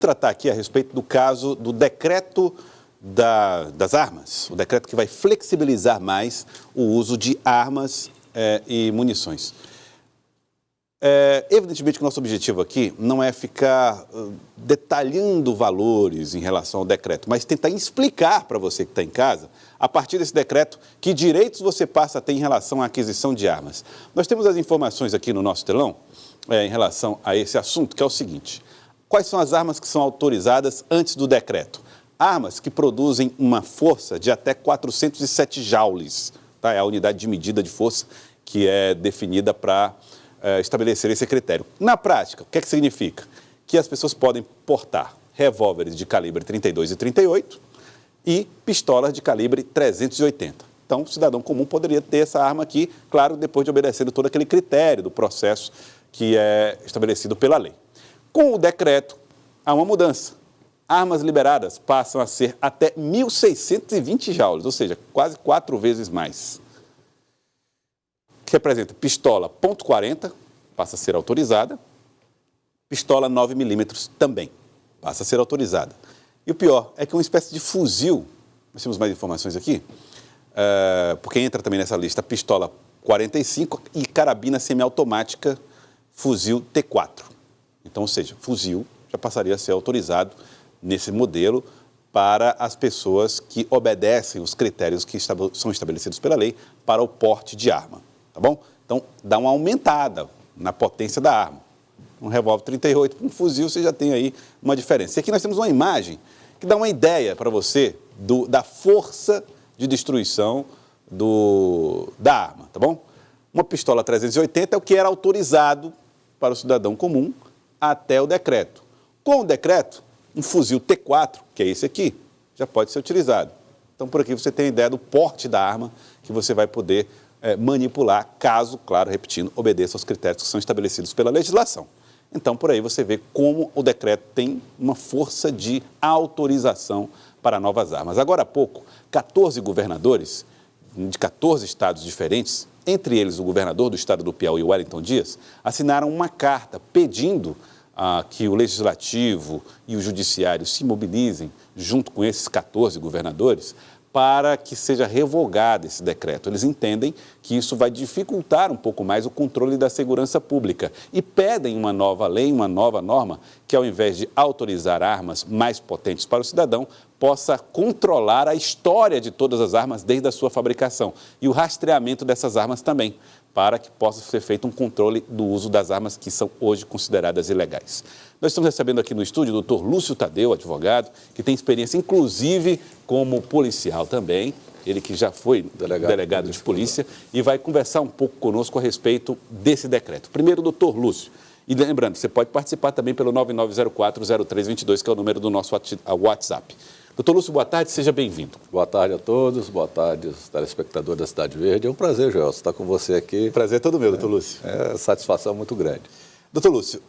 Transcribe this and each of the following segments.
tratar aqui a respeito do caso do decreto das armas, o decreto que vai flexibilizar mais o uso de armas e munições. Evidentemente que o nosso objetivo aqui não é ficar detalhando valores em relação ao decreto, mas tentar explicar para você que está em casa, a partir desse decreto, que direitos você passa a ter em relação à aquisição de armas. Nós temos as informações aqui no nosso telão em relação a esse assunto, que é o seguinte: quais são as armas que são autorizadas antes do decreto? Armas que produzem uma força de até 407 joules, tá? É a unidade de medida de força que é definida para estabelecer esse critério. Na prática, o que é que significa? Que as pessoas podem portar revólveres de calibre 32 e 38 e pistolas de calibre 380. Então, o cidadão comum poderia ter essa arma aqui, claro, depois de obedecer todo aquele critério do processo que é estabelecido pela lei. Com o decreto, há uma mudança. Armas liberadas passam a ser até 1.620 joules, ou seja, quase 4 vezes mais. Que representa pistola .40, passa a ser autorizada, pistola 9mm também passa a ser autorizada. E o pior é que é uma espécie de fuzil, nós temos mais informações aqui, porque entra também nessa lista pistola 45 e carabina semiautomática fuzil T4. Então, ou seja, fuzil já passaria a ser autorizado nesse modelo para as pessoas que obedecem os critérios que são estabelecidos pela lei para o porte de arma, tá bom? Então, dá uma aumentada na potência da arma. Um revólver 38 para um fuzil, você já tem aí uma diferença. E aqui nós temos uma imagem que dá uma ideia para você da força de destruição da arma, tá bom? Uma pistola 380 é o que era autorizado para o cidadão comum até o decreto. Com o decreto, um fuzil T4, que é esse aqui, já pode ser utilizado. Então, por aqui você tem a ideia do porte da arma que você vai poder manipular, caso, claro, repetindo, obedeça aos critérios que são estabelecidos pela legislação. Então, por aí você vê como o decreto tem uma força de autorização para novas armas. Agora há pouco, 14 governadores de 14 estados diferentes, entre eles o governador do estado do Piauí, Wellington Dias, assinaram uma carta pedindo que o Legislativo e o Judiciário se mobilizem, junto com esses 14 governadores, para que seja revogado esse decreto. Eles entendem que isso vai dificultar um pouco mais o controle da segurança pública e pedem uma nova lei, uma nova norma, que ao invés de autorizar armas mais potentes para o cidadão, possa controlar a história de todas as armas desde a sua fabricação e o rastreamento dessas armas também, para que possa ser feito um controle do uso das armas que são hoje consideradas ilegais. Nós estamos recebendo aqui no estúdio o Dr. Lúcio Tadeu, advogado, que tem experiência inclusive como policial também, ele que já foi delegado de polícia e vai conversar um pouco conosco a respeito desse decreto. Primeiro, doutor Lúcio, e lembrando, você pode participar também pelo 9904-0322, que é o número do nosso WhatsApp. Doutor Lúcio, boa tarde, seja bem-vindo. Boa tarde a todos, boa tarde aos telespectadores da Cidade Verde. É um prazer, Joelson, estar com você aqui. Prazer é todo meu, doutor Lúcio. É satisfação muito grande. Doutor Lúcio,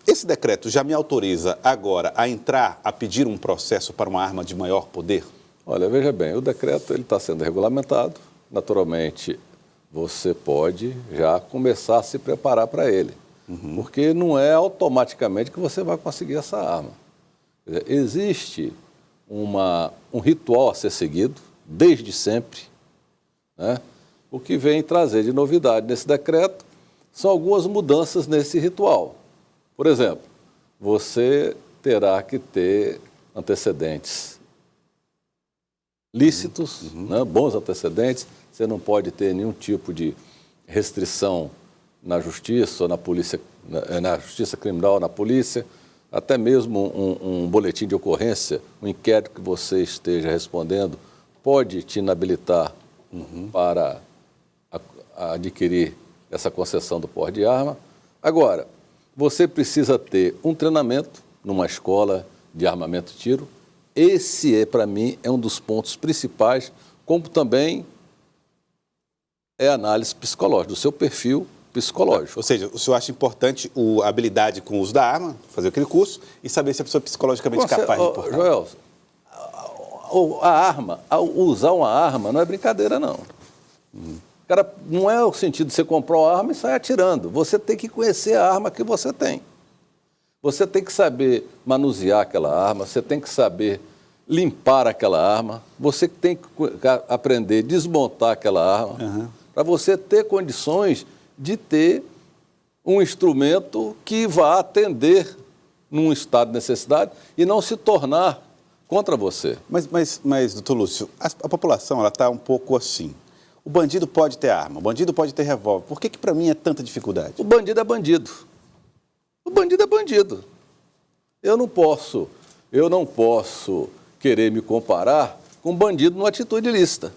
esse decreto já me autoriza agora a entrar, a pedir um processo para uma arma de maior poder? Olha, veja bem, o decreto está sendo regulamentado. Naturalmente, você pode já começar a se preparar para ele. Porque não é automaticamente que você vai conseguir essa arma. Quer dizer, existe um ritual a ser seguido, desde sempre, né? O que vem trazer de novidade nesse decreto são algumas mudanças nesse ritual. Por exemplo, você terá que ter antecedentes lícitos, né? Bons antecedentes, você não pode ter nenhum tipo de restrição na justiça ou na polícia, na justiça criminal, na polícia, até mesmo um boletim de ocorrência, um inquérito que você esteja respondendo, pode te inabilitar para adquirir essa concessão do porte de arma. Agora, você precisa ter um treinamento numa escola de armamento e tiro. Esse, para mim, é um dos pontos principais, como também é a análise psicológica, do seu perfil psicológico. Ou seja, o senhor acha importante a habilidade com o uso da arma, fazer aquele curso, e saber se a pessoa é psicologicamente capaz de portar? Joel, usar uma arma não é brincadeira, não. Cara, não é o sentido de você comprar uma arma e sair atirando. Você tem que conhecer a arma que você tem. Você tem que saber manusear aquela arma, você tem que saber limpar aquela arma, você tem que aprender a desmontar aquela arma, para você ter condições de ter um instrumento que vá atender num estado de necessidade e não se tornar contra você. Mas doutor Lúcio, a população está um pouco assim. O bandido pode ter arma, o bandido pode ter revólver. Por que para mim é tanta dificuldade? O bandido é bandido. O bandido é bandido. Eu não posso querer me comparar com um bandido numa atitude ilícita.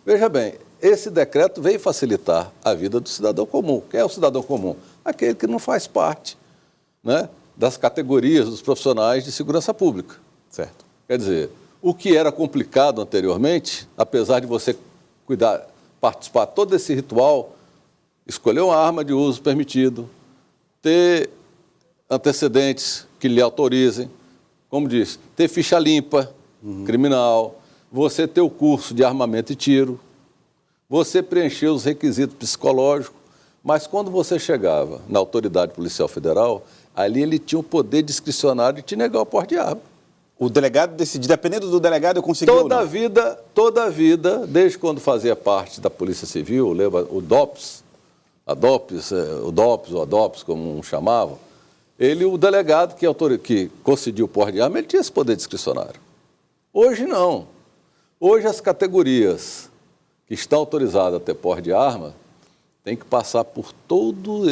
Veja bem, esse decreto veio facilitar a vida do cidadão comum. Quem é o cidadão comum? Aquele que não faz parte, né, das categorias dos profissionais de segurança pública. Certo. Quer dizer, o que era complicado anteriormente, apesar de você participar de todo esse ritual, escolher uma arma de uso permitido, ter antecedentes que lhe autorizem, como disse, ter ficha limpa, criminal, você ter o curso de armamento e tiro, você preencher os requisitos psicológicos, mas quando você chegava na autoridade policial federal, ali ele tinha o poder discricionário de te negar o porte de arma. O delegado decidiu, dependendo do delegado, eu consegui toda a vida, desde quando fazia parte da Polícia Civil, lembra o DOPS, o DOPS, como chamavam, o delegado que concediu o porte de arma, ele tinha esse poder discricionário. Hoje não. Hoje as categorias que estão autorizadas a ter porte de arma têm que passar por todo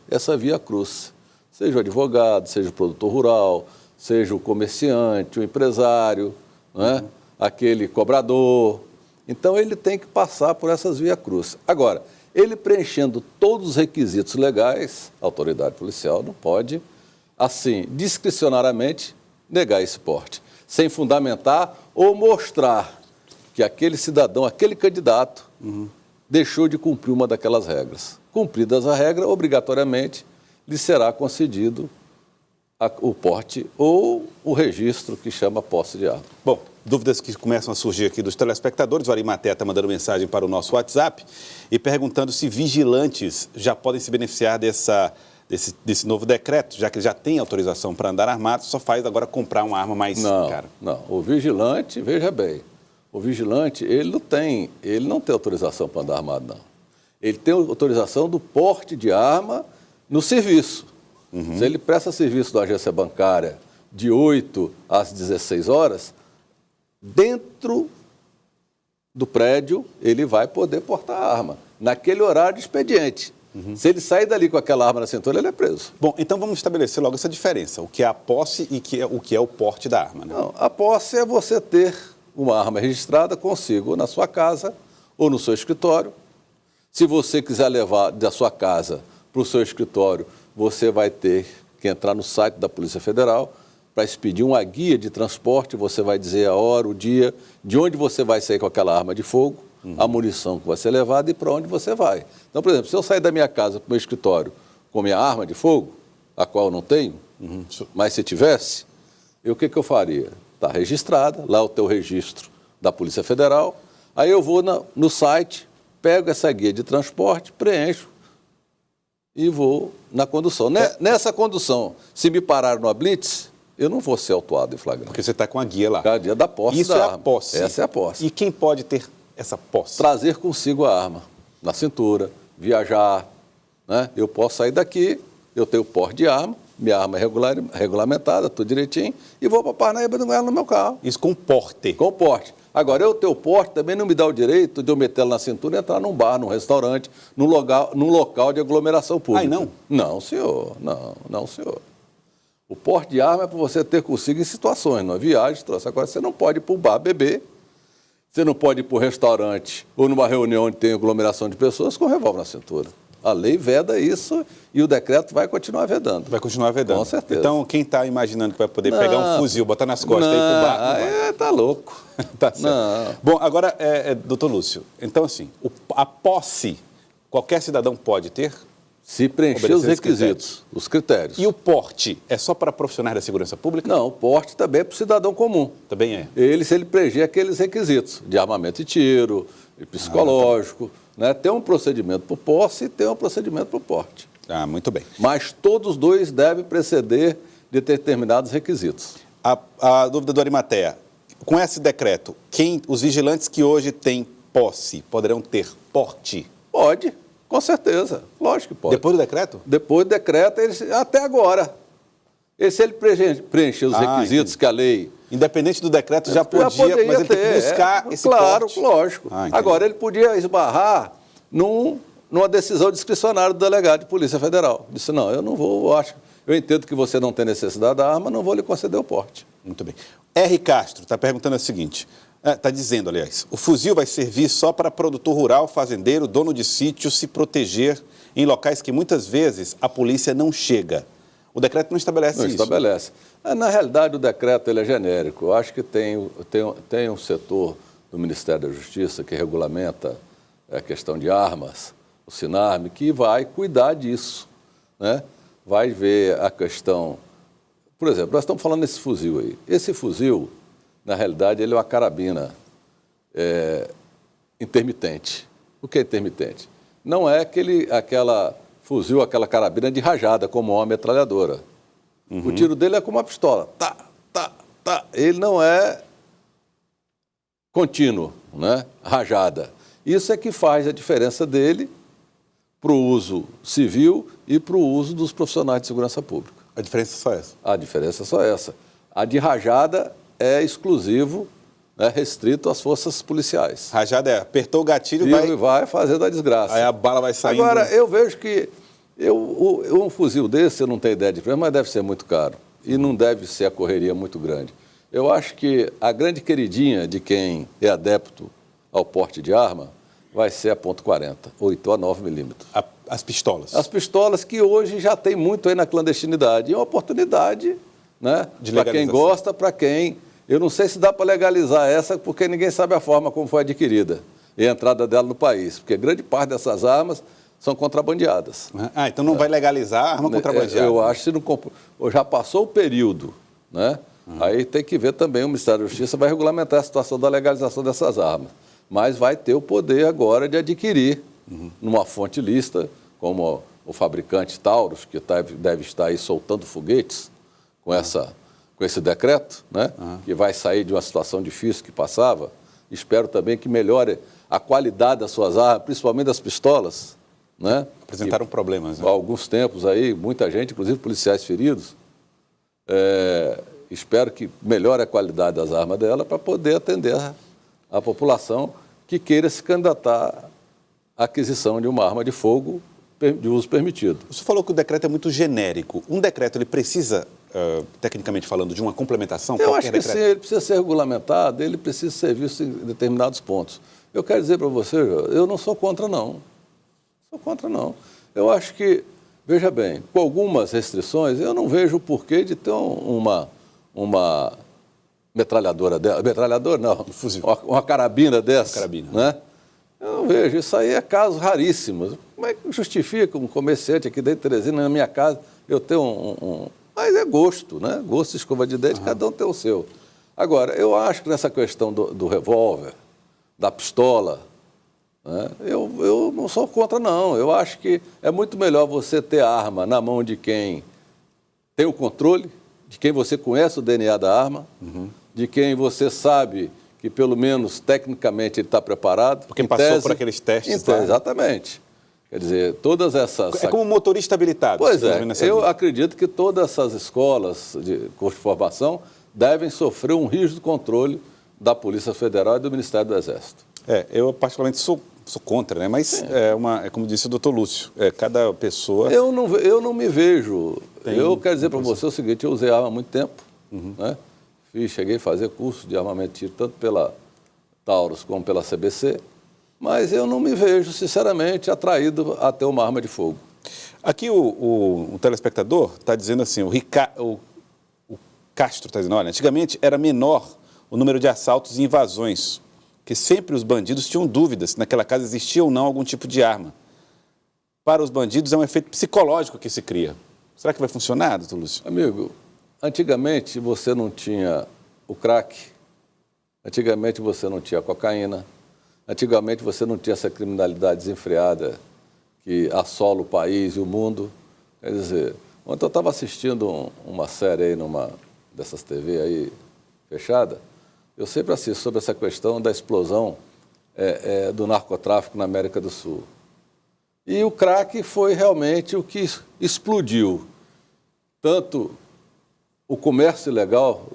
essa via cruz. Seja o advogado, seja o produtor rural, seja o comerciante, o empresário, né? Aquele cobrador. Então, ele tem que passar por essas vias cruz. Agora, ele preenchendo todos os requisitos legais, a autoridade policial não pode, assim, discricionariamente, negar esse porte, sem fundamentar ou mostrar que aquele cidadão, aquele candidato, deixou de cumprir uma daquelas regras. Cumpridas a regra, obrigatoriamente, lhe será concedido o porte ou o registro que chama posse de arma. Bom, dúvidas que começam a surgir aqui dos telespectadores. O Arimatea está mandando mensagem para o nosso WhatsApp e perguntando se vigilantes já podem se beneficiar desse novo decreto, já que ele já tem autorização para andar armado, só faz agora comprar uma arma mais cara. Não, o vigilante, veja bem, o vigilante, ele não tem autorização para andar armado, não. Ele tem autorização do porte de arma no serviço. Se ele presta serviço da agência bancária de 8 às 16 horas, dentro do prédio, ele vai poder portar a arma, naquele horário de expediente. Se ele sair dali com aquela arma na cintura, ele é preso. Bom, então vamos estabelecer logo essa diferença, o que é a posse e o que é o porte da arma, né? Não, a posse é você ter uma arma registrada consigo na sua casa ou no seu escritório. Se você quiser levar da sua casa para o seu escritório, você vai ter que entrar no site da Polícia Federal para expedir uma guia de transporte, você vai dizer a hora, o dia, de onde você vai sair com aquela arma de fogo, a munição que vai ser levada e para onde você vai. Então, por exemplo, se eu sair da minha casa para o meu escritório com minha arma de fogo, a qual eu não tenho, mas se tivesse, o que eu faria? Está registrada, lá o teu registro da Polícia Federal, aí eu vou no site, pego essa guia de transporte, preencho, e vou na condução. Nessa condução, se me parar numa blitz, eu não vou ser autuado em flagrante. Porque você está com a guia lá. A guia da posse Isso da é arma. a posse. Essa é a posse. E quem pode ter essa posse? Trazer consigo a arma na cintura, viajar, né? Eu posso sair daqui, eu tenho porte de arma, minha arma é regulamentada, tudo direitinho, e vou para Parnaíba com ela no meu carro. Isso com porte? Com porte. Agora, eu ter o porte também não me dá o direito de eu meter ela na cintura e entrar num bar, num restaurante, num local de aglomeração pública. Ai, não? Não, senhor. Não, senhor. O porte de arma é para você ter consigo em situações, numa viagem. Agora, você não pode ir para o bar beber, você não pode ir para o restaurante ou numa reunião onde tem aglomeração de pessoas com revólver na cintura. A lei veda isso e o decreto vai continuar vedando. Vai continuar vedando. Com certeza. Então, quem está imaginando que vai poder pegar um fuzil, botar nas costas e ir pro bar... Tá louco. Tá certo. Não. Bom, agora, doutor Lúcio, então assim, a posse, qualquer cidadão pode ter? Se preencher os requisitos, os critérios. E o porte é só para profissionais da segurança pública? Não, o porte também é para o cidadão comum. Também é? Se ele preencher aqueles requisitos de armamento e tiro, de psicológico, né? Tem um procedimento para o posse e tem um procedimento para o porte. Ah, muito bem. Mas todos dois devem preceder de determinados requisitos. A dúvida do Arimatea, com esse decreto, os vigilantes que hoje têm posse poderão ter porte? Pode, com certeza. Lógico que pode. Depois do decreto? Depois do decreto, até agora. Se ele preencher os requisitos que a lei... Independente do decreto, já podia, mas ele tem que buscar esse claro, porte. Lógico. Agora, ele podia esbarrar numa decisão discricionária do delegado de Polícia Federal. Disse, não, eu não vou, eu entendo que você não tem necessidade da arma, não vou lhe conceder o porte. Muito bem. R. Castro está perguntando o seguinte, está dizendo, aliás, o fuzil vai servir só para produtor rural, fazendeiro, dono de sítio se proteger em locais que muitas vezes a polícia não chega. O decreto não estabelece isso. Não estabelece. Na realidade, o decreto ele é genérico. Eu acho que tem um setor do Ministério da Justiça que regulamenta a questão de armas, o SINARME, que vai cuidar disso, né? Vai ver a questão... Por exemplo, nós estamos falando desse fuzil aí. Esse fuzil, na realidade, ele é uma carabina intermitente. O que é intermitente? Não é aquela fuzil, aquela carabina de rajada, como uma metralhadora. O tiro dele é como uma pistola. Tá, tá, tá. Ele não é contínuo, né? Rajada. Isso é que faz a diferença dele para o uso civil e para o uso dos profissionais de segurança pública. A diferença é só essa? A diferença é só essa. A de rajada é exclusivo, né, restrito às forças policiais. Rajada apertou o gatilho e vai fazendo a desgraça. Aí a bala vai saindo. Agora, eu vejo que um fuzil desse, eu não tenho ideia de preço, mas deve ser muito caro. E não deve ser a correria muito grande. Eu acho que a grande queridinha de quem é adepto ao porte de arma vai ser a .40, 8 a 9 milímetros. As pistolas? As pistolas que hoje já tem muito aí na clandestinidade. E é uma oportunidade, né? Para quem gosta, para quem... Eu não sei se dá para legalizar essa, porque ninguém sabe a forma como foi adquirida e a entrada dela no país. Porque grande parte dessas armas são contrabandeadas. Então não vai legalizar a arma contrabandeada? Eu acho que já passou o período, né? Aí tem que ver também, o Ministério da Justiça vai regulamentar a situação da legalização dessas armas. Mas vai ter o poder agora de adquirir numa fonte lícita, como o fabricante Taurus, que deve estar aí soltando foguetes com esse decreto, né? Que vai sair de uma situação difícil que passava. Espero também que melhore a qualidade das suas armas, principalmente das pistolas, né? Apresentaram problemas, né? Há alguns tempos aí, muita gente, inclusive policiais feridos. Espero que melhore a qualidade das armas dela para poder atender a população que queira se candidatar à aquisição de uma arma de fogo de uso permitido. Você falou que o decreto é muito genérico. Um decreto, ele precisa, tecnicamente falando, de uma complementação? Eu acho que sim, ele precisa ser regulamentado, ele precisa ser visto em determinados pontos. Eu quero dizer para você, eu não sou contra, não. Sou contra, não. Eu acho que, veja bem, com algumas restrições, eu não vejo o porquê de ter uma metralhadora dessa. Metralhadora, não. Um fuzil. Uma carabina dessa. Carabina. Né? Eu não vejo. Isso aí é casos raríssimos. Como é que justifica um comerciante aqui dentro de Teresina, na minha casa, eu tenho Mas é gosto, né? Gosto de escova de dente, cada um tem o seu. Agora, eu acho que nessa questão do revólver, da pistola, né? Eu não sou contra, não. Eu acho que é muito melhor você ter a arma na mão de quem tem o controle, de quem você conhece o DNA da arma, de quem você sabe que, pelo menos, tecnicamente, ele está preparado. Porque passou por aqueles testes. Exatamente. Quer dizer, todas essas... É como um motorista habilitado. Pois é, eu acredito que todas essas escolas de curso de formação devem sofrer um rígido controle da Polícia Federal e do Ministério do Exército. Eu particularmente sou contra, né? Mas é como disse o doutor Lúcio, cada pessoa... Eu não me vejo... Eu quero dizer para você o seguinte, eu usei arma há muito tempo, né? Cheguei a fazer curso de armamento de tiro, tanto pela Taurus como pela CBC, mas eu não me vejo, sinceramente, atraído a ter uma arma de fogo. Aqui o telespectador está dizendo assim, o Castro está dizendo, olha, antigamente era menor o número de assaltos e invasões, que sempre os bandidos tinham dúvidas se naquela casa existia ou não algum tipo de arma. Para os bandidos é um efeito psicológico que se cria. Será que vai funcionar, doutor Lúcio? Amigo, antigamente você não tinha o crack, antigamente você não tinha a cocaína, antigamente você não tinha essa criminalidade desenfreada que assola o país e o mundo. Quer dizer, ontem eu estava assistindo uma série aí numa dessas TV aí fechada, eu sempre assisto sobre essa questão da explosão do narcotráfico na América do Sul. E o crack foi realmente o que explodiu tanto o comércio ilegal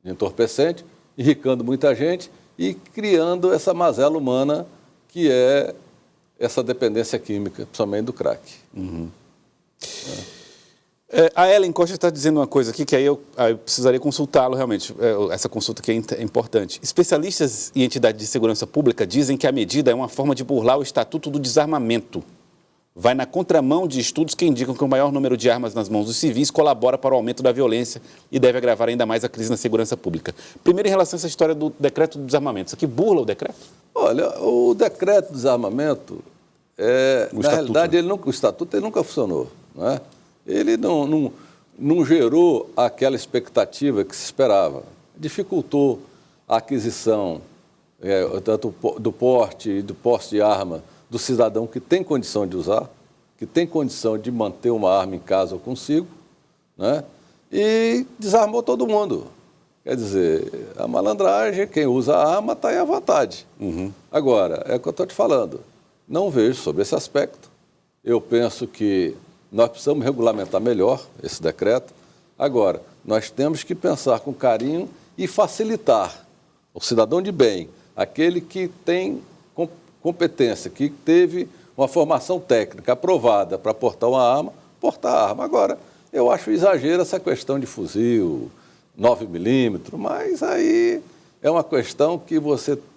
de entorpecente, enricando muita gente e criando essa mazela humana que é essa dependência química, principalmente do crack. Uhum. A Ellen Costa está dizendo uma coisa aqui que aí eu precisaria consultá-lo realmente, essa consulta aqui é importante. Especialistas e entidades de segurança pública dizem que a medida é uma forma de burlar o Estatuto do Desarmamento. Vai na contramão de estudos que indicam que o maior número de armas nas mãos dos civis colabora para o aumento da violência e deve agravar ainda mais a crise na segurança pública. Primeiro, em relação a essa história do decreto do desarmamento, isso aqui burla o decreto? Olha, o decreto do desarmamento, na realidade, o Estatuto ele nunca funcionou, não é? Ele não gerou aquela expectativa que se esperava. Dificultou a aquisição tanto do porte de arma do cidadão que tem condição de usar, que tem condição de manter uma arma em casa ou consigo, né? E desarmou todo mundo. Quer dizer, a malandragem, quem usa a arma está aí à vontade. Uhum. Agora, é o que eu estou te falando, não vejo sobre esse aspecto. Eu penso que nós precisamos regulamentar melhor esse decreto. Agora, nós temos que pensar com carinho e facilitar o cidadão de bem, aquele que tem competência, que teve uma formação técnica aprovada para portar uma arma, portar a arma. Agora, eu acho exagero essa questão de fuzil, 9mm, mas aí é uma questão que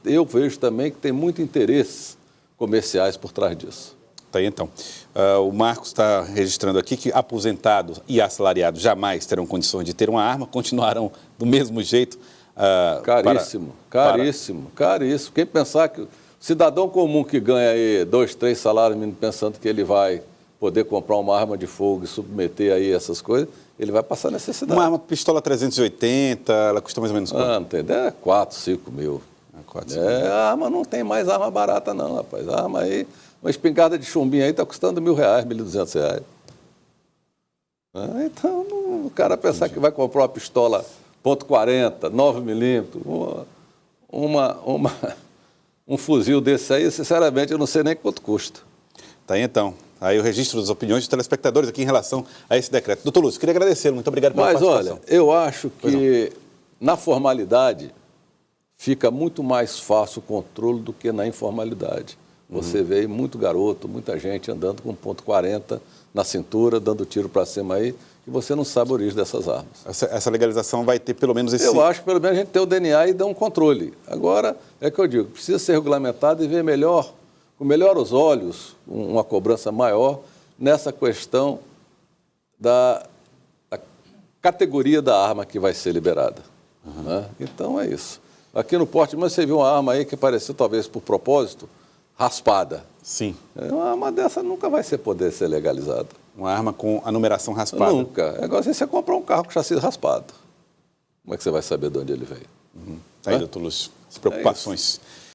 eu vejo também que tem muito interesses comerciais por trás disso. Tá aí, então. O Marcos está registrando aqui que aposentados e assalariados jamais terão condições de ter uma arma, continuarão do mesmo jeito. Caríssimo. Quem pensar que o cidadão comum que ganha aí 2, 3 salários mínimos pensando que ele vai poder comprar uma arma de fogo e submeter aí essas coisas, ele vai passar necessidade. Uma arma pistola 380, ela custa mais ou menos quanto? Não tem ideia, 4, 5 mil. 4, 5 mil. A arma não tem mais arma barata não, rapaz. A arma aí, uma espingarda de chumbinho aí está custando R$1.000, R$1.200. Então, o cara pensar que vai comprar uma pistola .40, 9mm, um fuzil desse aí, sinceramente, eu não sei nem quanto custa. Tá aí, então. Aí o registro das opiniões dos telespectadores aqui em relação a esse decreto. Doutor Lúcio, queria agradecê-lo. Muito obrigado pela participação. Mas, olha, eu acho que na formalidade fica muito mais fácil o controle do que na informalidade. Você vê muito garoto, muita gente andando com .40 na cintura, dando tiro para cima aí, e você não sabe a origem dessas armas. Essa legalização vai ter pelo menos esse... Eu acho que pelo menos a gente tem o DNA e dá um controle. Agora, é que eu digo, precisa ser regulamentado e ver melhor, com melhor os olhos, uma cobrança maior nessa questão da categoria da arma que vai ser liberada. Né? Então é isso. Aqui no porte, mas você viu uma arma aí que pareceu, talvez por propósito, raspada. Sim. Uma arma dessa nunca vai poder ser legalizada. Uma arma com a numeração raspada. Nunca. É igual se você comprar um carro com chassi raspado. Como é que você vai saber de onde ele veio? Tá aí, doutor Lúcio, as preocupações.